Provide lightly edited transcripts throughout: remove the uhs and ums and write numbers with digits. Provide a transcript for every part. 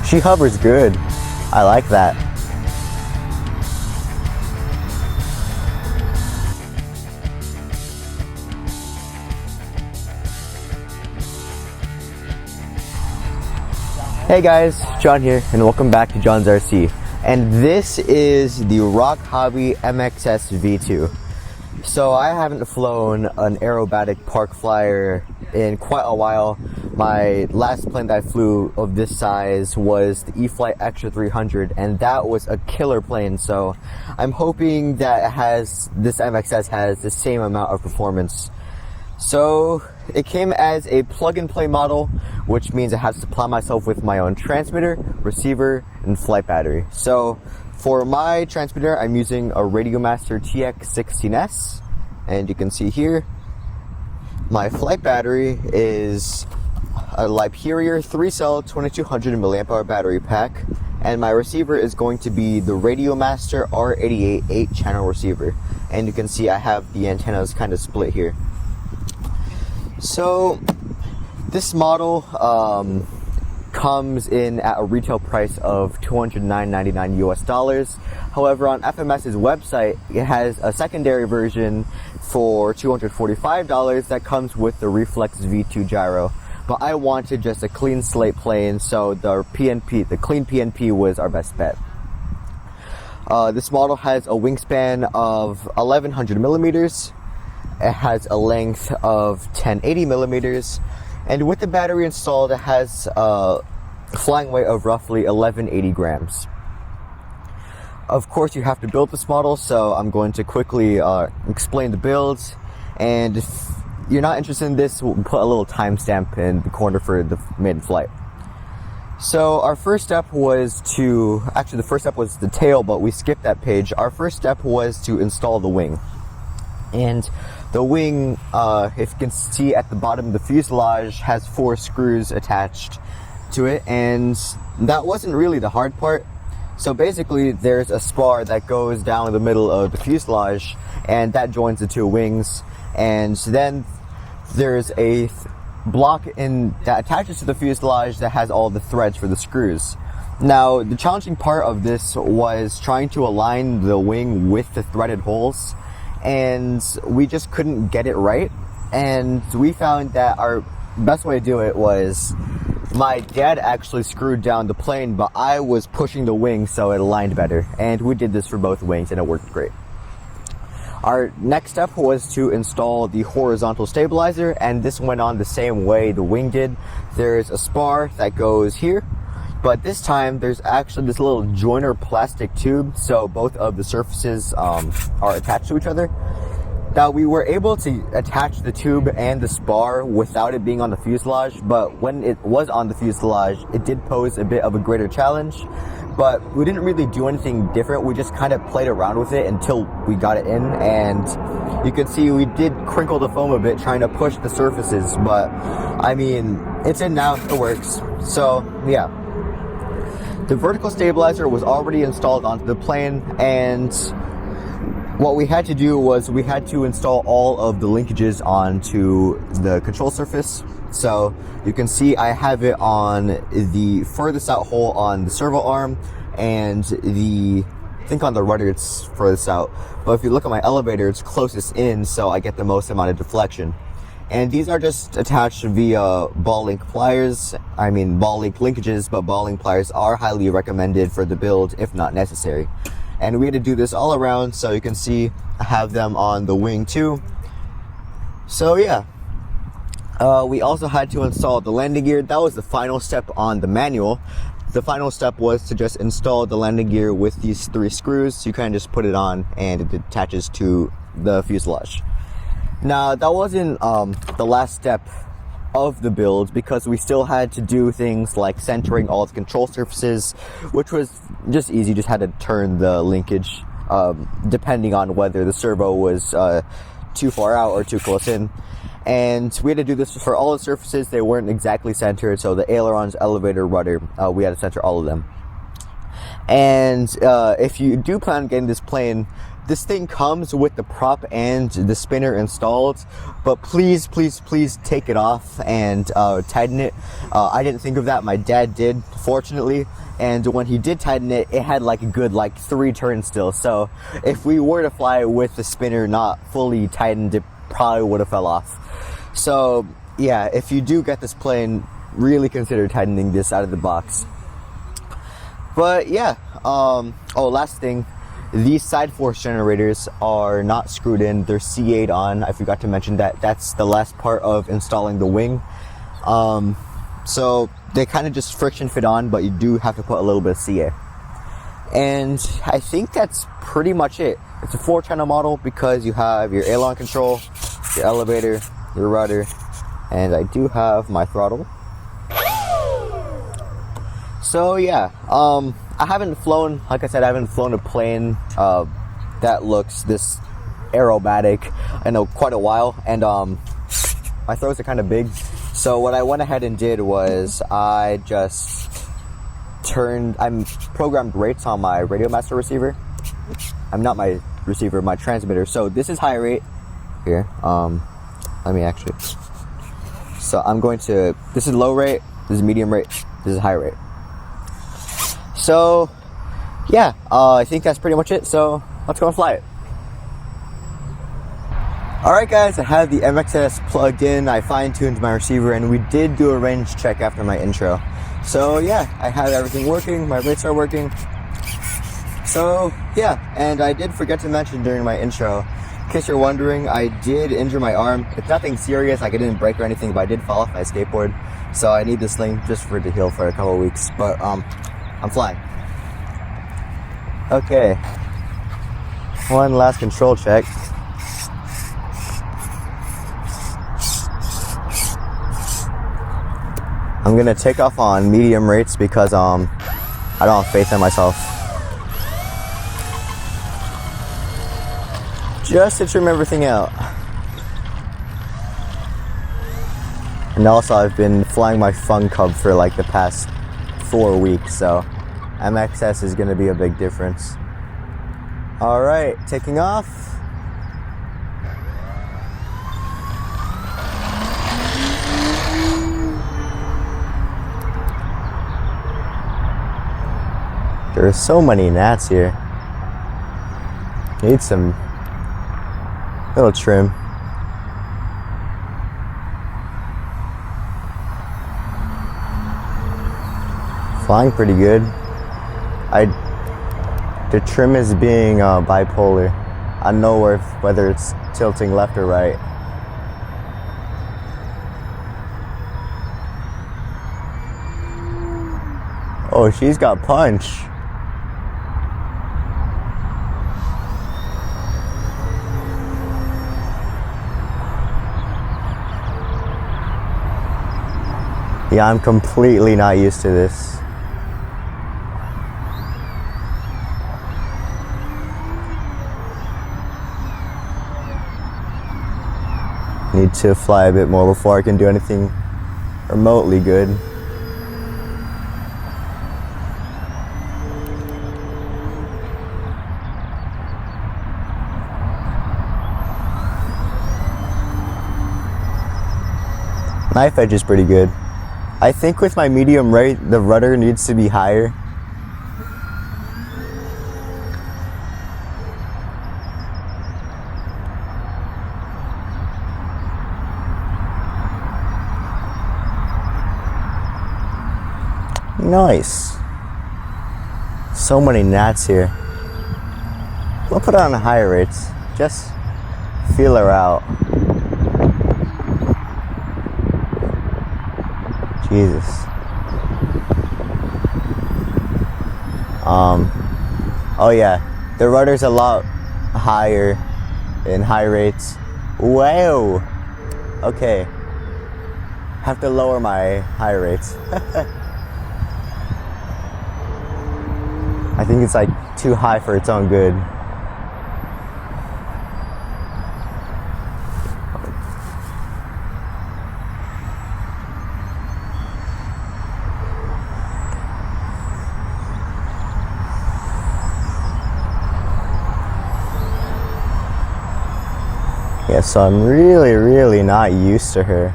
She hovers good. I like that. Hey guys, John here, and welcome back to John's RC. And this is the ROCHOBBY MXS V2. So I haven't flown an aerobatic park flyer in quite a while. My last plane that I flew of this size was the E-flite Extra 300, and that was a killer plane. So I'm hoping that this MXS has the same amount of performance. So it came as a plug-and-play model, which means I have to supply myself with my own transmitter, receiver, and flight battery. So for my transmitter, I'm using a Radiomaster TX16S, and you can see here, my flight battery is a Liperior 3-cell 2200 mAh battery pack, and my receiver is going to be the Radiomaster R88 8-channel receiver. And you can see I have the antennas kind of split here. So this model comes in at a retail price of $209.99 US. However, on FMS's website, it has a secondary version for $245 that comes with the Reflex V2 gyro. But I wanted just a clean slate plane, so the clean PNP was our best bet. This model has a wingspan of 1100 millimeters. It has a length of 1080 millimeters, and with the battery installed, it has a flying weight of roughly 1180 grams. Of course, you have to build this model, so I'm going to quickly explain the build. And if you're not interested in this, we'll put a little timestamp in the corner for the mid-flight. So our first step was the first step was the tail, but we skipped that page. Our first step was to install the wing. And the wing, if you can see at the bottom of the fuselage, has 4 screws attached to it, and that wasn't really the hard part. So basically, there's a spar that goes down the middle of the fuselage, and that joins the 2 wings. And then there's a block that attaches to the fuselage that has all the threads for the screws. Now, the challenging part of this was trying to align the wing with the threaded holes, and we just couldn't get it right. And we found that our best way to do it was my dad actually screwed down the plane, but I was pushing the wing so it aligned better, and we did this for both wings and it worked great. Our next step was to install the horizontal stabilizer, and this went on the same way the wing did. There's a spar that goes here, but this time there's actually this little joiner plastic tube, so both of the surfaces are attached to each other. Now, we were able to attach the tube and the spar without it being on the fuselage, but when it was on the fuselage, it did pose a bit of a greater challenge. But we didn't really do anything different. We just kind of played around with it until we got it in, and you can see we did crinkle the foam a bit trying to push the surfaces, but I mean, it's in now, it works. So yeah, the vertical stabilizer was already installed onto the plane, and what we had to do was we had to install all of the linkages onto the control surface. So you can see I have it on the furthest out hole on the servo arm, and I think on the rudder it's furthest out. But if you look at my elevator, it's closest in, so I get the most amount of deflection. And these are just attached via ball link pliers. I mean ball link linkages, but ball link pliers are highly recommended for the build if not necessary. And we had to do this all around, so you can see I have them on the wing too. So yeah, we also had to install the landing gear. That was the final step on the manual. The final step was to just install the landing gear with these 3 screws. You kind of just put it on and it attaches to the fuselage. Now, that wasn't the last step of the build, because we still had to do things like centering all the control surfaces, which was just easy. Just had to turn the linkage depending on whether the servo was too far out or too close in. And we had to do this for all the surfaces. They weren't exactly centered, so the ailerons, elevator, rudder, we had to center all of them. And if you do plan on getting this plane, this thing comes with the prop and the spinner installed, but please take it off and tighten it. I didn't think of that. My dad did, fortunately, and when he did tighten it, it had like a good 3 turns still. So if we were to fly with the spinner not fully tightened, it probably would have fell off. So yeah, if you do get this plane, really consider tightening this out of the box. But yeah, last thing, these side force generators are not screwed in, they're CA'd on. I forgot to mention that. That's the last part of installing the wing. So they kind of just friction fit on, but you do have to put a little bit of CA. And I think that's pretty much it. It's a 4-channel model because you have your aileron control, your elevator, your rudder, and I do have my throttle. So yeah, I haven't flown, like I said, I haven't flown a plane that looks this aerobatic in quite a while, and my throws are kind of big. So what I went ahead and did was I just I programmed rates on my Radiomaster receiver. I'm not my receiver, my transmitter. So this is high rate here. Let me actually. So I'm going to, this is low rate, this is medium rate, this is high rate. So yeah, I think that's pretty much it. So let's go and fly it. Alright guys, I have the MXS plugged in, I fine-tuned my receiver, and we did do a range check after my intro. So yeah, I have everything working, my rates are working. So yeah, and I did forget to mention during my intro, in case you're wondering, I did injure my arm. It's nothing serious, like I didn't break or anything, but I did fall off my skateboard. So I need this thing just for it to heal for a couple of weeks, but I'm flying. Okay, one last control check. I'm gonna take off on medium rates because I don't have faith in myself. Just to trim everything out. And also I've been flying my Fun Cub for like the past 4 weeks, so MXS is gonna be a big difference. Alright, taking off. There's so many gnats here. Need some little trim. Flying pretty good. The trim is being bipolar. I don't know whether it's tilting left or right. Oh, she's got punch. Yeah, I'm completely not used to this. Need to fly a bit more before I can do anything remotely good. Knife edge is pretty good. I think with my medium rate, the rudder needs to be higher. Nice. So many gnats here. We'll put it on the higher rates. Just feel her out. Jesus. Oh yeah, the rudder's a lot higher in high rates. Wow. Okay. Have to lower my high rates. I think it's like too high for its own good. Yeah, so I'm really not used to her.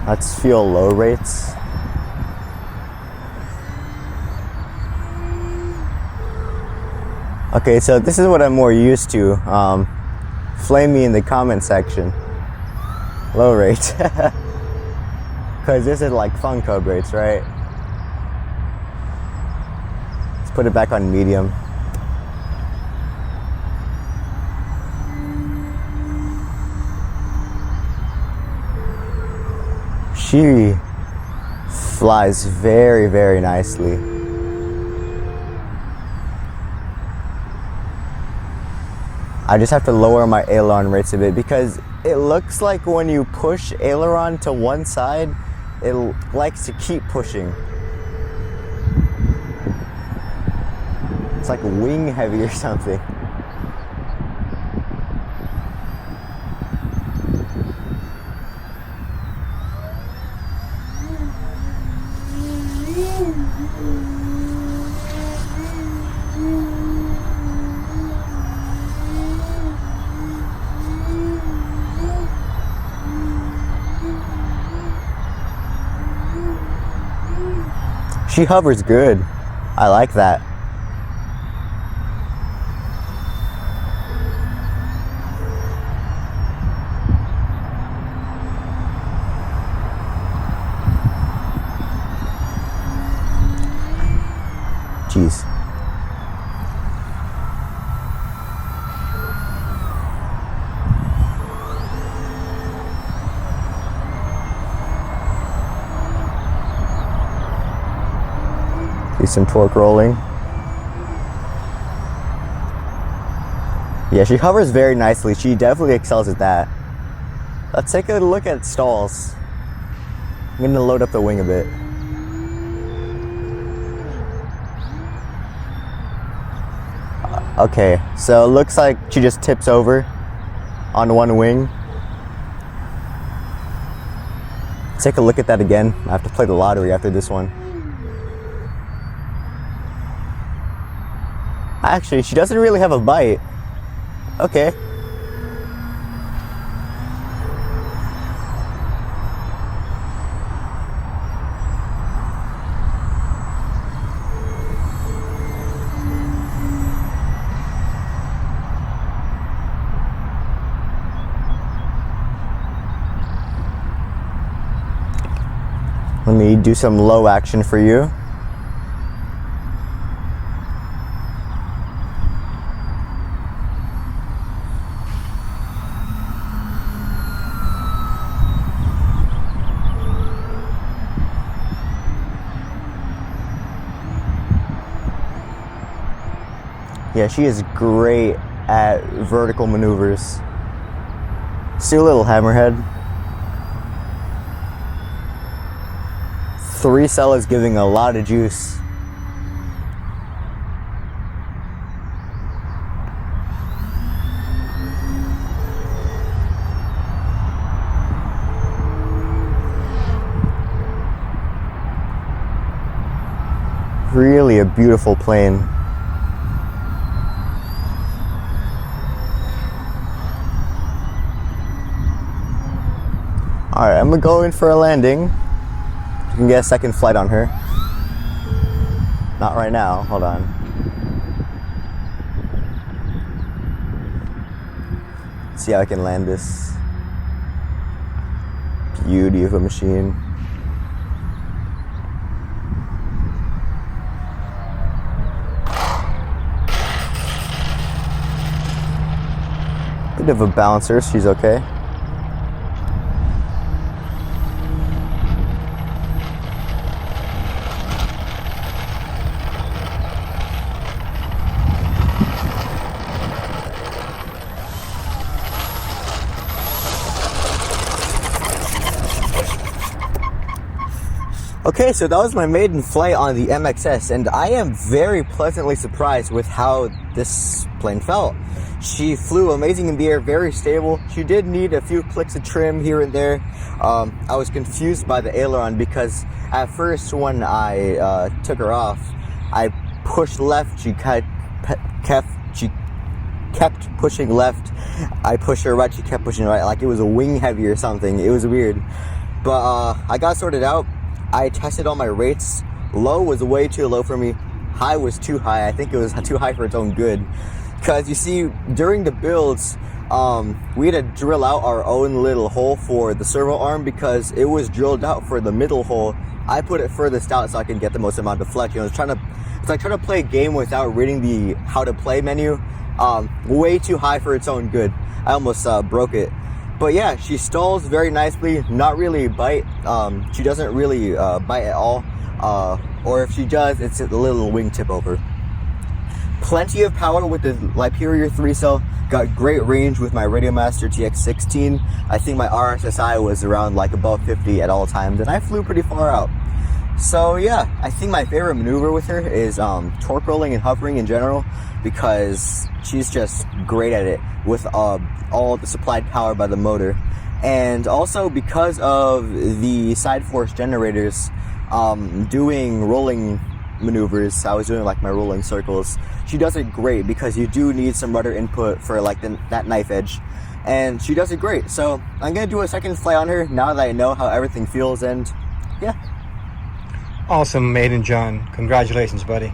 Let's feel low rates. Okay, so this is what I'm more used to. Flame me in the comment section. Low rates. Because this is like fun cub rates, right? Let's put it back on medium. She flies very nicely. I just have to lower my aileron rates a bit because it looks like when you push aileron to one side, it likes to keep pushing. It's like wing heavy or something. She hovers good. I like that. Jeez. Do some torque rolling. Yeah, she hovers very nicely. She definitely excels at that. Let's take a look at stalls. I'm gonna load up the wing a bit. Okay, so it looks like she just tips over on one wing. Let's take a look at that again. I have to play the lottery after this one. Actually, she doesn't really have a bite. Okay. Let me do some low action for you. Yeah, she is great at vertical maneuvers. See a little hammerhead. 3 cell is giving a lot of juice. Really a beautiful plane. Alright, I'm gonna go in for a landing. You can get a second flight on her. Not right now, hold on. Let's see how I can land this. Beauty of a machine. Bit of a bouncer, she's okay. Okay, so that was my maiden flight on the MXS, and I am very pleasantly surprised with how this plane felt. She flew amazing in the air, very stable. She did need a few clicks of trim here and there. I was confused by the aileron because at first when I took her off, I pushed left. She kept pushing left. I pushed her right. She kept pushing right, like it was a wing heavy or something. It was weird, but I got sorted out. I tested all my rates. Low was way too low for me. High was too high. I think it was too high for its own good. Because you see, during the builds, we had to drill out our own little hole for the servo arm because it was drilled out for the middle hole. I put it furthest out so I can get the most amount of flex. You know, it's like trying to play a game without reading the how to play menu. Way too high for its own good. I almost broke it. But yeah, she stalls very nicely. Not really bite. She doesn't really bite at all. Or if she does, it's a little wingtip over. Plenty of power with the Liperior 3-cell. Got great range with my Radiomaster TX16. I think my RSSI was around like above 50 at all times, and I flew pretty far out. So yeah, I think my favorite maneuver with her is torque rolling and hovering in general, because she's just great at it with all the supplied power by the motor. And also because of the side force generators, doing rolling maneuvers, I was doing like my rolling circles. She does it great because you do need some rudder input for like that knife edge, and she does it great. So I'm gonna do a second flight on her now that I know how everything feels, and yeah. Awesome, Maiden John. Congratulations, buddy.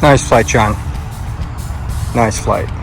Nice flight, John. Nice flight.